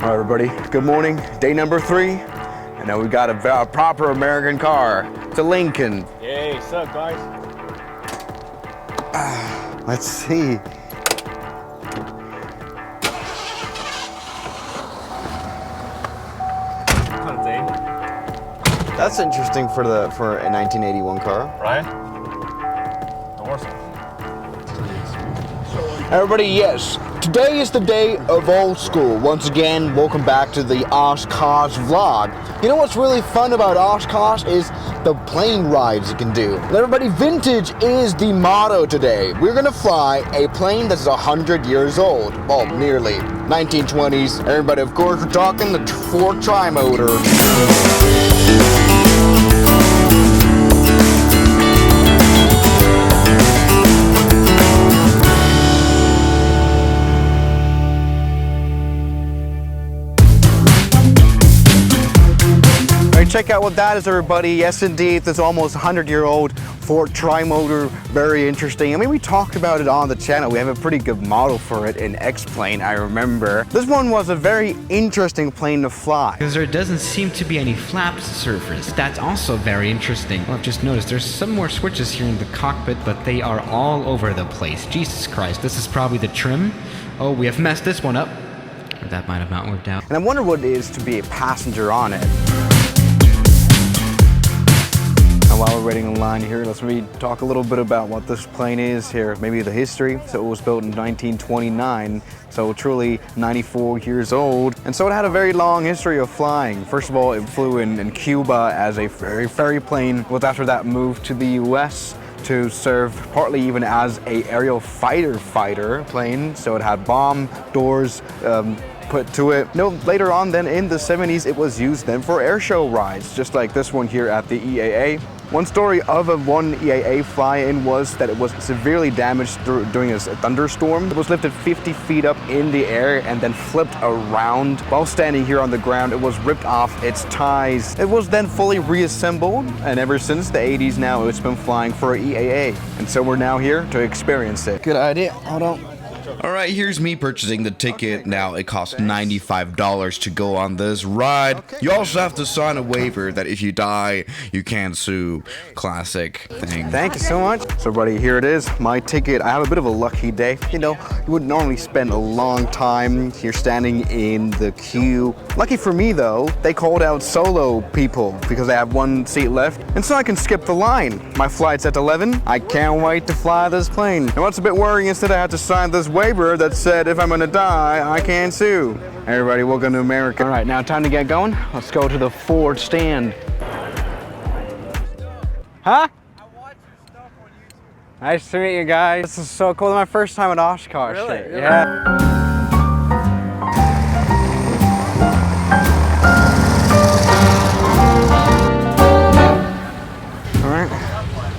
All right, everybody, good morning. Day number 3. And now we've got a proper American car. It's a Lincoln. Yay, what's up, guys? Let's see. That's interesting for a 1981 car. Right? Awesome. Everybody, yes. Today is the day of old school. Once again, welcome back to the Oshkosh vlog. You know what's really fun about Oshkosh is the plane rides you can do. And everybody, vintage is the motto today. We're gonna fly a plane that's 100 years old. Well, nearly. 1920s. Everybody, of course, we're talking the Ford Trimotor. Check out what that is, everybody. Yes, indeed, this almost 100-year-old Ford Trimotor. Very interesting. I mean, we talked about it on the channel. We have a pretty good model for it in X-Plane, I remember. This one was a very interesting plane to fly. Because there doesn't seem to be any flaps surface. That's also very interesting. Well, I've just noticed there's some more switches here in the cockpit, but they are all over the place. Jesus Christ, this is probably the trim. Oh, we have messed this one up. That might have not worked out. And I wonder what it is to be a passenger on it. While we're waiting in line here, let's talk a little bit about what this plane is here, maybe the history. So it was built in 1929, so truly 94 years old. And so it had a very long history of flying. First of all, it flew in Cuba as a ferry plane. It was after that moved to the US to serve partly even as a aerial fighter plane. So it had bomb doors, put to it. No, later on then in the 70s, it was used then for airshow rides, just like this one here at the EAA. One story of one EAA fly-in was that it was severely damaged during a thunderstorm. It was lifted 50 feet up in the air and then flipped around. While standing here on the ground, it was ripped off its ties. It was then fully reassembled, and ever since the 80s now, it's been flying for EAA. And so we're now here to experience it. Good idea. Hold on. All right, here's me purchasing the ticket. Now it costs $95 to go on this ride. You also have to sign a waiver that if you die, you can't sue. Classic thing. Thank you so much. So buddy, here it is, my ticket. I have a bit of a lucky day. You know, you would normally spend a long time here standing in the queue. Lucky for me though, they called out solo people because they have one seat left. And so I can skip the line. My flight's at 11. I can't wait to fly this plane. And what's a bit worrying is that I have to sign this waiver that said if I'm gonna die, I can't sue. Everybody, welcome to America. All right, now time to get going. Let's go to the Ford stand. Huh? I watch your stuff on YouTube. Nice to meet you guys. This is so cool. My first time at Oshkosh. Really? Yeah.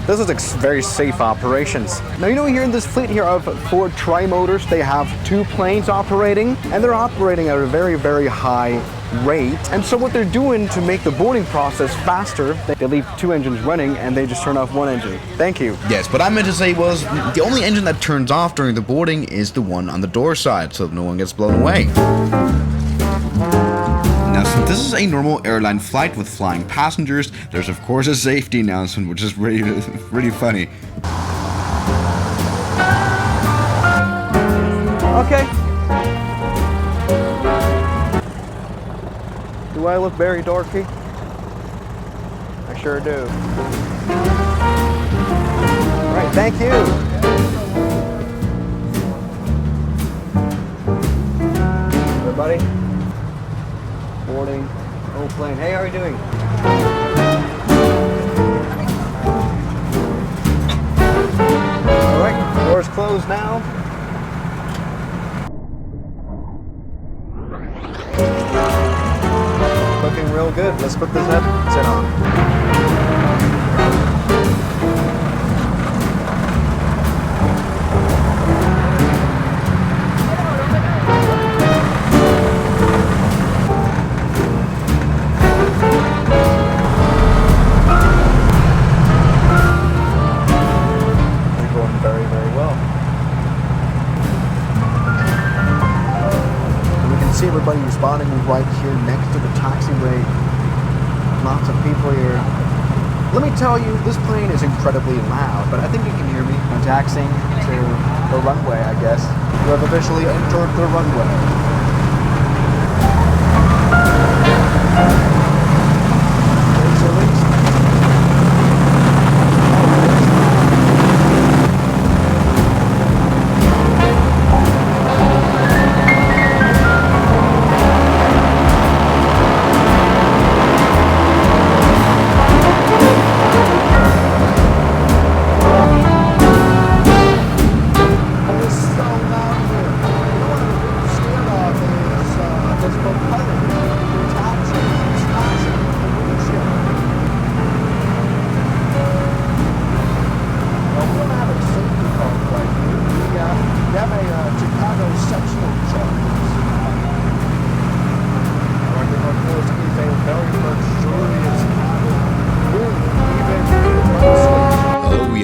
This is very safe operations. Now, you know, here in this fleet here of Ford Trimotors, they have 2 planes operating, and they're operating at a very, very high rate. And so what they're doing to make the boarding process faster, they leave 2 engines running and they just turn off 1 engine. Thank you. Yes, what I meant to say was the only engine that turns off during the boarding is the one on the door side, so no one gets blown away. Now, since this is a normal airline flight with flying passengers, there's of course a safety announcement, which is really funny. Okay. Do I look very dorky? I sure do. All right, thank you. Everybody. Boarding, old plane. Hey, how are you doing? All right, doors closed now. Looking real good. Let's put this headset on. See everybody responding right here next to the taxiway. Lots of people here. Let me tell you, this plane is incredibly loud, but I think you can hear me. I'm taxiing to the runway, I guess. We have officially entered the runway.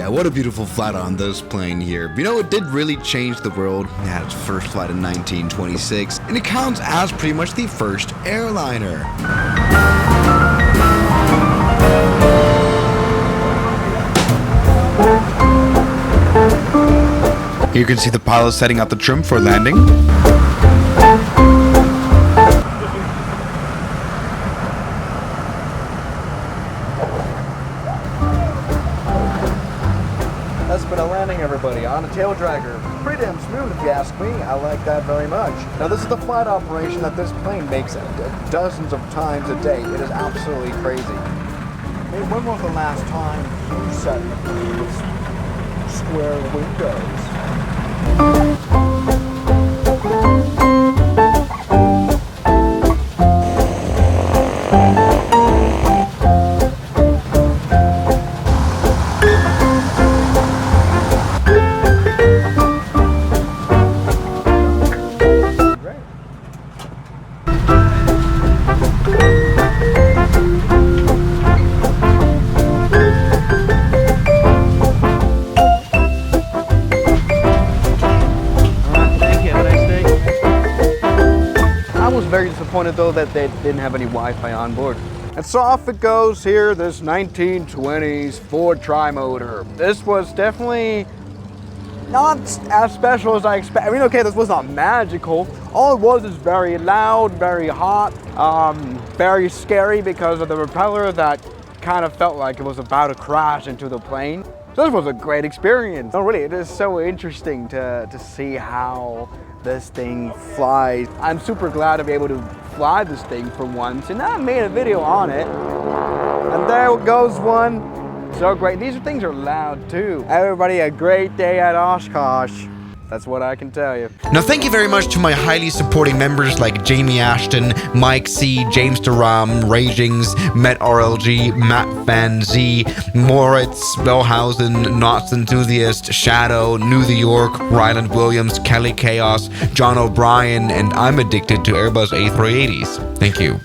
What a beautiful flight on this plane here. You know, it did really change the world. It had its first flight in 1926, and it counts as pretty much the first airliner. Here you can see the pilot setting up the trim for landing. That's been a landing, everybody, on a tail dragger. Pretty damn smooth, if you ask me. I like that very much. Now, this is the flight operation that this plane makes dozens of times a day. It is absolutely crazy. Hey, when was the last time you set these square windows? Very disappointed though that they didn't have any Wi-Fi on board. And so off it goes here, this 1920s Ford Trimotor. This was definitely not as special as I expected. I mean, okay, this was not magical. All it was is very loud, very hot, very scary because of the propeller that kind of felt like it was about to crash into the plane. So this was a great experience. Oh, really, it is so interesting to see how this thing flies. I'm super glad to be able to fly this thing for once, and I made a video on it. And there goes one. So great. These things are loud too. Everybody, a great day at Oshkosh. That's what I can tell you. Now, thank you very much to my highly supporting members like Jamie Ashton, Mike C, James Duram, Ragings, Met RLG, Matt Van Z, Moritz, Bellhausen, Knots Enthusiast, Shadow, New York, Ryland Williams, Kelly Chaos, John O'Brien, and I'm addicted to Airbus A380s. Thank you.